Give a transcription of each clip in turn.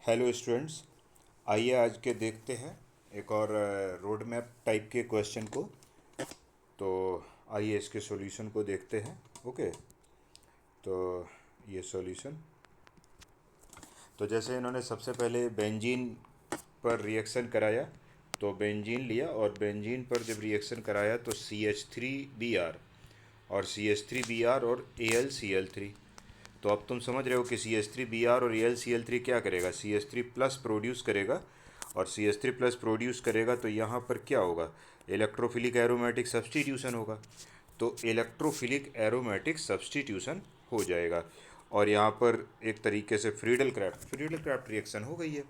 Hello students. आइए आज के देखते हैं एक और रोड मैप टाइप के क्वेश्चन को। तो आइए इसके सॉल्यूशन को देखते हैं। ओके। तो ये सॉल्यूशन, तो जैसे इन्होंने सबसे पहले बेंजीन पर रिएक्शन कराया, तो बेंजीन लिया और बेंजीन पर जब रिएक्शन कराया तो CH3Br और CH3Br और AlCl3। तो अब तुम समझ रहे हो कि CH3Br और AlCl3 क्या करेगा, CH3 प्लस प्रोड्यूस करेगा। और CH3 प्लस प्रोड्यूस करेगा तो यहाँ पर क्या होगा, इलेक्ट्रोफिलिक एरोमेटिक सब्स्टिट्यूशन होगा। तो इलेक्ट्रोफिलिक एरोमेटिक सब्स्टिट्यूशन हो जाएगा और यहाँ पर एक तरीके से फ्रीडल क्राफ्ट रिएक्शन हो गई है।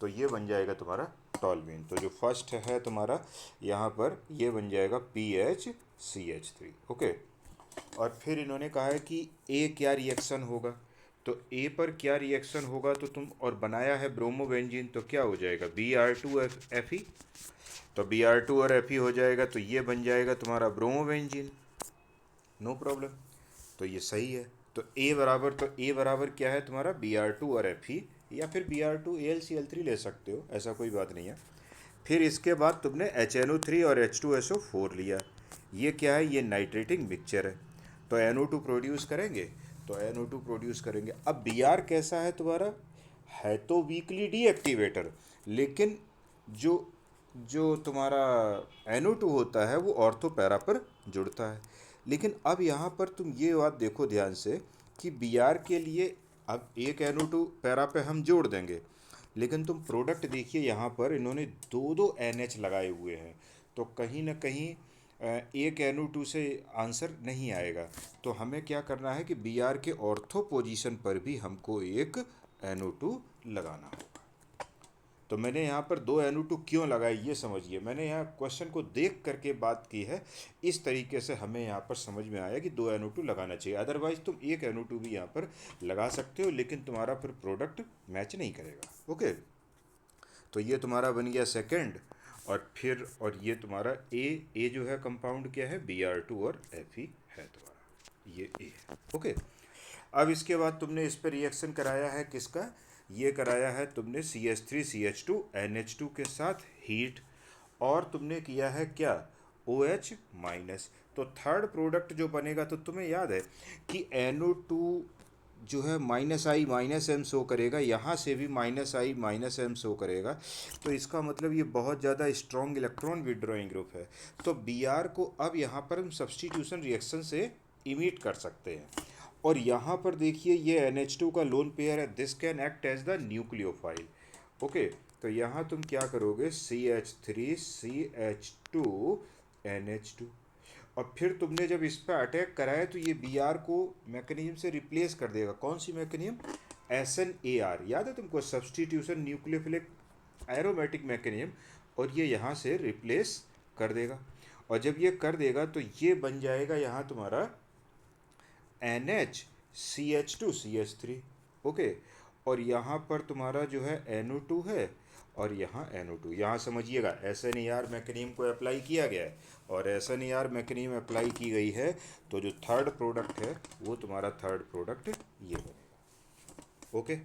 तो ये बन जाएगा तुम्हारा टॉल्यूइन। तो जो फर्स्ट है तुम्हारा यहाँ पर ये बन जाएगा PHCH3। ओके। और फिर इन्होंने कहा है कि ए क्या रिएक्शन होगा। तो ए पर क्या रिएक्शन होगा, तो तुम और बनाया है ब्रोमोबेंजीन, तो क्या हो जाएगा Br2Fe। तो Br2 और Fe हो जाएगा तो ये बन जाएगा तुम्हारा ब्रोमोबेंजीन। No problem. तो ये सही है। तो ए बराबर क्या है तुम्हारा Br2 और Fe, या फिर Br2AlCl3 ले सकते हो, ऐसा कोई बात नहीं है। फिर इसके बाद तुमने HNO3 और H2SO4 लिया। ये क्या है, ये नाइट्रेटिंग मिक्सचर है। तो NO2 प्रोड्यूस करेंगे, तो NO2 प्रोड्यूस करेंगे। अब Br कैसा है तुम्हारा, है तो वीकली डीएक्टिवेटर, लेकिन जो जो तुम्हारा NO2 होता है वो ऑर्थो पैरा पर जुड़ता है। लेकिन अब यहाँ पर तुम ये बात देखो ध्यान से कि Br के लिए अब एक NO2 पैरा पे हम जोड़ देंगे, लेकिन तुम प्रोडक्ट देखिए यहाँ पर इन्होंने दो दो NH लगाए हुए हैं। तो कहीं ना कहीं एक NO2 से आंसर नहीं आएगा। तो हमें क्या करना है कि Br के ऑर्थो पोजीशन पर भी हमको एक NO2 लगाना होगा। तो मैंने यहाँ पर दो NO2 क्यों लगाए ये समझिए। मैंने यहाँ क्वेश्चन को देख करके बात की है, इस तरीके से हमें यहाँ पर समझ में आया कि दो NO2 लगाना चाहिए। अदरवाइज तुम एक NO2 भी यहाँ पर लगा सकते हो, लेकिन तुम्हारा फिर प्रोडक्ट मैच नहीं करेगा। ओके। तो ये तुम्हारा बन गया सेकंड। और ये तुम्हारा ए जो है कंपाउंड क्या है Br2 और Fe है तुम्हारा, ये ए है। ओके। अब इसके बाद तुमने इस पर रिएक्शन कराया है किसका, ये कराया है तुमने CH3CH2NH2 के साथ हीट, और तुमने किया है क्या OH माइनस। तो थर्ड प्रोडक्ट जो बनेगा, तो तुम्हें याद है कि NO2 जो है -I-M शो करेगा, यहाँ से भी -I-M शो करेगा। तो इसका मतलब ये बहुत ज़्यादा स्ट्रॉन्ग इलेक्ट्रॉन विड्रॉइंग ग्रुप है। तो Br को अब यहाँ पर हम सब्स्टिट्यूशन रिएक्शन से इमिट कर सकते हैं। और यहाँ पर देखिए ये NH2 का लोन पेयर है, this can act as the nucleophile. Okay. तो यहाँ तुम क्या करोगे CH3CH2NH2, और फिर तुमने जब इस पर अटैक कराया तो ये Br को मैकेनिज्म से रिप्लेस कर देगा। कौन सी मैकेनिज्म, SNAR, याद है तुमको, सब्स्टिट्यूशन न्यूक्लियोफिलिक एरोमेटिक मैकेनिज्म। और ये यहाँ से रिप्लेस कर देगा। और जब ये कर देगा तो ये बन जाएगा यहाँ तुम्हारा NH CH2CH3। ओके। और यहाँ पर तुम्हारा जो है NO2 है, और यहाँ NO2। यहाँ समझिएगा SNAR मैकेनिज्म को अप्लाई किया गया है, और SNAR मैकेनिज्म अप्लाई की गई है, तो जो थर्ड प्रोडक्ट है वो तुम्हारा थर्ड प्रोडक्ट ये बनेगा। ओके।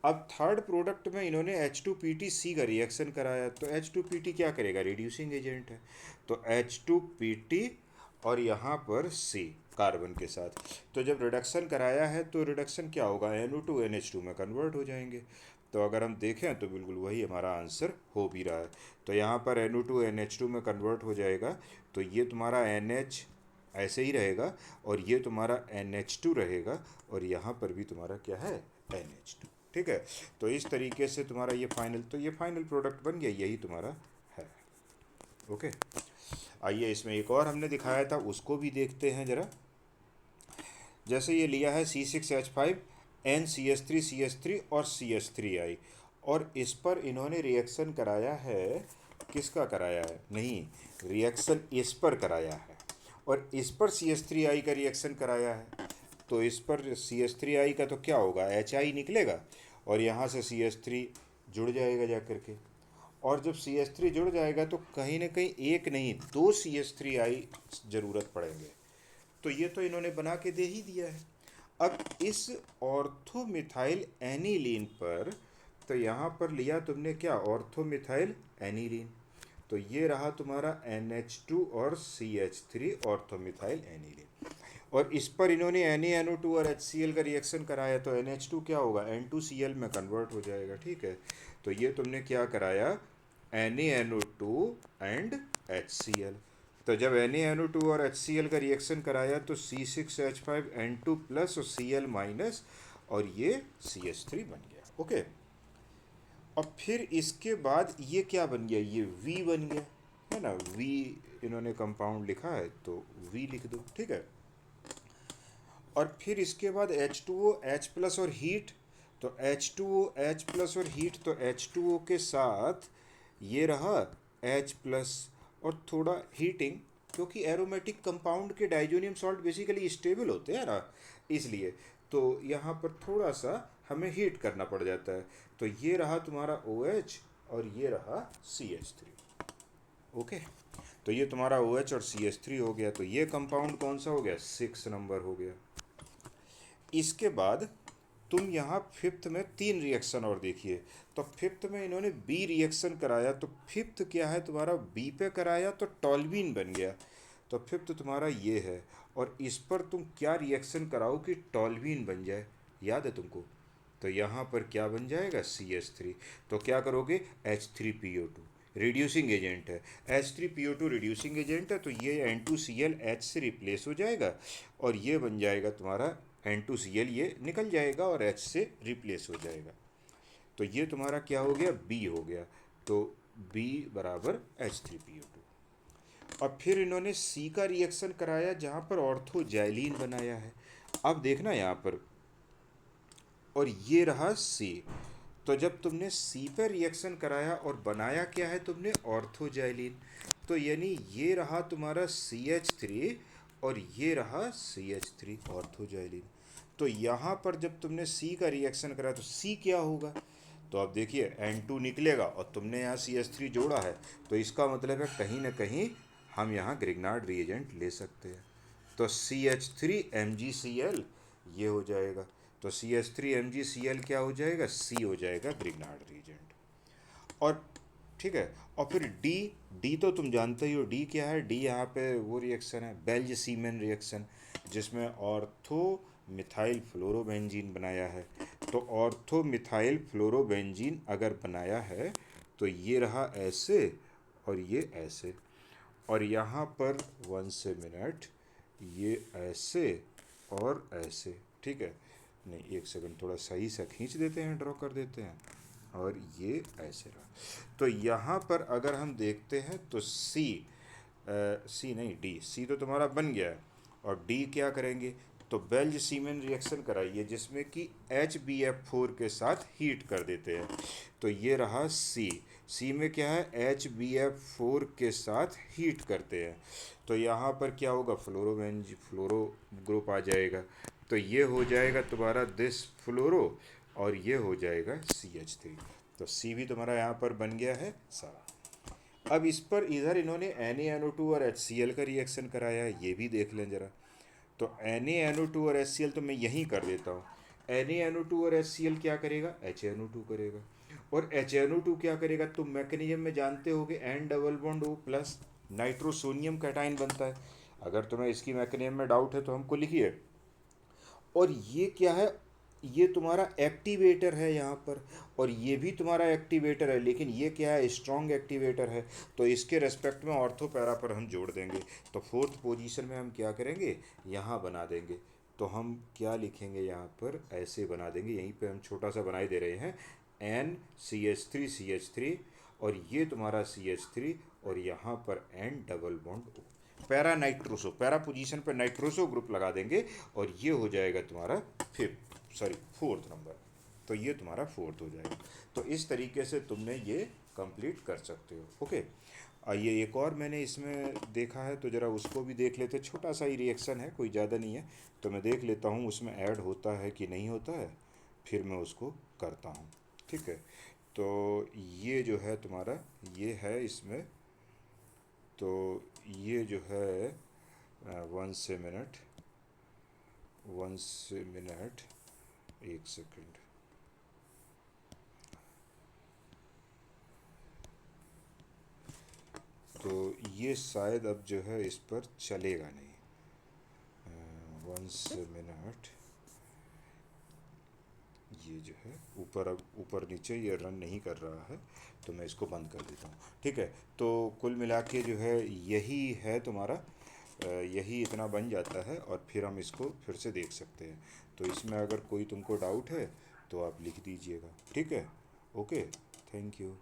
अब थर्ड प्रोडक्ट में इन्होंने H2PtC का रिएक्शन कराया, तो H2Pt क्या करेगा, रिड्यूसिंग एजेंट है। तो H2Pt और यहाँ पर C कार्बन के साथ, तो जब रिडक्शन कराया है तो रिडक्शन क्या होगा, NO2 NH2 में कन्वर्ट हो जाएंगे। तो अगर हम देखें तो बिल्कुल वही हमारा आंसर हो भी रहा है। तो यहाँ पर NO2 NH2 में कन्वर्ट हो जाएगा, तो ये तुम्हारा NH ऐसे ही रहेगा, और ये तुम्हारा NH2 रहेगा, और यहाँ पर भी तुम्हारा क्या है NH2। ठीक है। तो इस तरीके से तुम्हारा ये फाइनल, तो ये फाइनल प्रोडक्ट बन गया, यही तुम्हारा है। ओके। आइए इसमें एक और हमने दिखाया था उसको भी देखते हैं ज़रा। जैसे ये लिया है C6H5NCH3CH3 और CH3I, और इस पर इन्होंने रिएक्शन कराया है, किसका कराया है, नहीं, रिएक्शन इस पर कराया है, और इस पर CH3I का रिएक्शन कराया है। तो इस पर CH3I का तो क्या होगा, HI निकलेगा, और यहाँ से CH3 जुड़ जाएगा जा करके। और जब CH3 जुड़ जाएगा तो कहीं ना कहीं एक नहीं दो CH3I ज़रूरत पड़ेंगे। तो ये तो इन्होंने बना के दे ही दिया है। अब इस ऑर्थोमिथाइल एनिलीन पर तो यहाँ पर लिया तुमने क्या, ऑर्थोमिथाइल एनिलीन। तो ये रहा तुम्हारा NH2 और CH3 ऑर्थोमिथाइल एनिलीन। और इस पर इन्होंने NaNO2 और HCl का रिएक्शन कराया, तो NH2 क्या होगा, N2Cl में कन्वर्ट हो जाएगा। ठीक है, तो ये तुमने क्या कराया, NaNO2 एंड HCl। तो जब NaNO2 और HCl का रिएक्शन कराया तो C6H5N2 प्लस और Cl माइनस, और ये CH3 बन गया। ओके, और फिर इसके बाद ये क्या बन गया, ये V बन गया, है ना। V इन्होंने कंपाउंड लिखा है तो V लिख दो। ठीक है, और फिर इसके बाद H2O H प्लस और हीट, तो H2O H प्लस और हीट, तो H2O के साथ ये रहा H प्लस और थोड़ा हीटिंग, क्योंकि एरोमेटिक कंपाउंड के डाइजोनियम सॉल्ट बेसिकली स्टेबल होते हैं ना, इसलिए तो यहाँ पर थोड़ा सा हमें हीट करना पड़ जाता है। तो ये रहा तुम्हारा OH और ये रहा CH3। ओके, तो ये तुम्हारा OH और CH3 हो गया। तो ये कंपाउंड कौन सा हो गया, 6 नंबर हो गया। इसके बाद तुम यहाँ फिफ्थ में 3 रिएक्शन और देखिए। तो फिफ्थ में इन्होंने बी रिएक्शन कराया, तो फिफ्थ क्या है तुम्हारा, बी पे कराया तो टॉल्वीन बन गया। तो फिफ्थ तुम्हारा ये है, और इस पर तुम क्या रिएक्शन कराओ कि टॉल्वीन बन जाए, याद है तुमको। तो यहाँ पर क्या बन जाएगा, CH3। तो क्या करोगे, H3PO2 रिड्यूसिंग एजेंट है, H3PO2 रिड्यूसिंग एजेंट है, तो ये N2Cl H से रिप्लेस हो जाएगा, और ये बन जाएगा तुम्हारा N2Cl, ये निकल जाएगा और H से रिप्लेस हो जाएगा। तो ये तुम्हारा क्या हो गया, B हो गया। तो B बराबर H3PO2। और फिर इन्होंने C का रिएक्शन कराया जहाँ पर ऑर्थोजाइलीन बनाया है। अब देखना यहाँ पर, और ये रहा C। तो जब तुमने C पर रिएक्शन कराया और बनाया क्या है तुमने, ऑर्थोजाइलीन, तो यानी ये रहा तुम्हारा CH3 और ये रहा CH3 ऑर्थोजाइलीन। तो यहाँ पर जब तुमने C का रिएक्शन करा तो C क्या होगा, तो अब देखिए N2 निकलेगा और तुमने यहाँ CH3 जोड़ा है, तो इसका मतलब है कहीं ना कहीं हम यहाँ ग्रिग्नार्ड रिएजेंट ले सकते हैं। तो CH3MgCl ये हो जाएगा। तो CH3MgCl क्या हो जाएगा, C हो जाएगा ग्रिग्नार्ड रिएजेंट। और ठीक है, और फिर डी तो तुम जानते ही हो, डी क्या है, डी यहाँ पे वो रिएक्शन है, बेल्ज सीमेन रिएक्शन, जिसमें ऑर्थो मिथाइल फ्लोरोबेंजीन बनाया है। तो ऑर्थो मिथाइल फ्लोरोबेंजीन अगर बनाया है तो ये रहा ऐसे और ये ऐसे, और यहाँ पर 1 से मिनट, ये ऐसे और ऐसे। ठीक है, नहीं 1 सेकंड, थोड़ा सही से खींच देते हैं, ड्रॉ कर देते हैं, और ये ऐसे रहा। तो यहाँ पर अगर हम देखते हैं तो सी नहीं, डी तो तुम्हारा बन गया है, और डी क्या करेंगे, तो बेल्ज सीमेन रिएक्शन कराइए जिसमें कि HbF4 के साथ हीट कर देते हैं। तो ये रहा सी में क्या है, HbF4 के साथ हीट करते हैं, तो यहाँ पर क्या होगा, फ्लोरो ग्रुप आ जाएगा। तो ये हो जाएगा तुम्हारा दिस फ्लोरो, और ये हो जाएगा CH3। तो C भी तुम्हारा यहाँ पर बन गया है सारा। अब इस पर इधर इन्होंने NaNO2 और HCl का रिएक्शन कराया है, ये भी देख लें जरा। तो NaNO2 और HCl तो मैं यहीं कर देता हूँ। NaNO2 और HCl क्या करेगा, HNO2 करेगा, और HNO2 क्या करेगा, तुम मैकेनिज्म में जानते होगे, N double bond O plus nitrosonium cation बनता है। अगर तुम्हें इसकी मैकेनिज्म में डाउट है तो हमको लिखिए। और ये क्या है, ये तुम्हारा एक्टिवेटर है यहाँ पर, और ये भी तुम्हारा एक्टिवेटर है, लेकिन ये क्या है, स्ट्रॉन्ग एक्टिवेटर है, तो इसके रेस्पेक्ट में ऑर्थो पैरा पर हम जोड़ देंगे। तो फोर्थ पोजीशन में हम क्या करेंगे, यहाँ बना देंगे। तो हम क्या लिखेंगे यहाँ पर, ऐसे बना देंगे, यहीं पे हम छोटा सा बनाई दे रहे हैं, NCH3CH3, और ये तुम्हारा CH3, और यहाँ पर N double bond O, para nitroso, para position पर नाइट्रोसो ग्रुप लगा देंगे, और ये हो जाएगा तुम्हारा फोर्थ नंबर। तो ये तुम्हारा फोर्थ हो जाएगा। तो इस तरीके से तुमने ये कंप्लीट कर सकते हो। ओके, आइए एक और मैंने इसमें देखा है, तो ज़रा उसको भी देख लेते। छोटा सा ही रिएक्शन है, कोई ज़्यादा नहीं है, तो मैं देख लेता हूँ उसमें ऐड होता है कि नहीं होता है, फिर मैं उसको करता हूँ। ठीक है, तो ये जो है तुम्हारा, ये है इसमें, तो ये जो है 1 से मिनट, 1 से मिनट, 1 सेकंड, ये शायद अब जो है इस पर चलेगा नहीं। वंस मिनट, ये जो है ऊपर, अब ऊपर नीचे ये रन नहीं कर रहा है, तो मैं इसको बंद कर देता हूँ। ठीक है, तो कुल मिला के जो है यही है तुम्हारा, यही इतना बन जाता है, और फिर हम इसको फिर से देख सकते हैं। तो इसमें अगर कोई तुमको डाउट है तो आप लिख दीजिएगा। ठीक है, ओके, थैंक यू।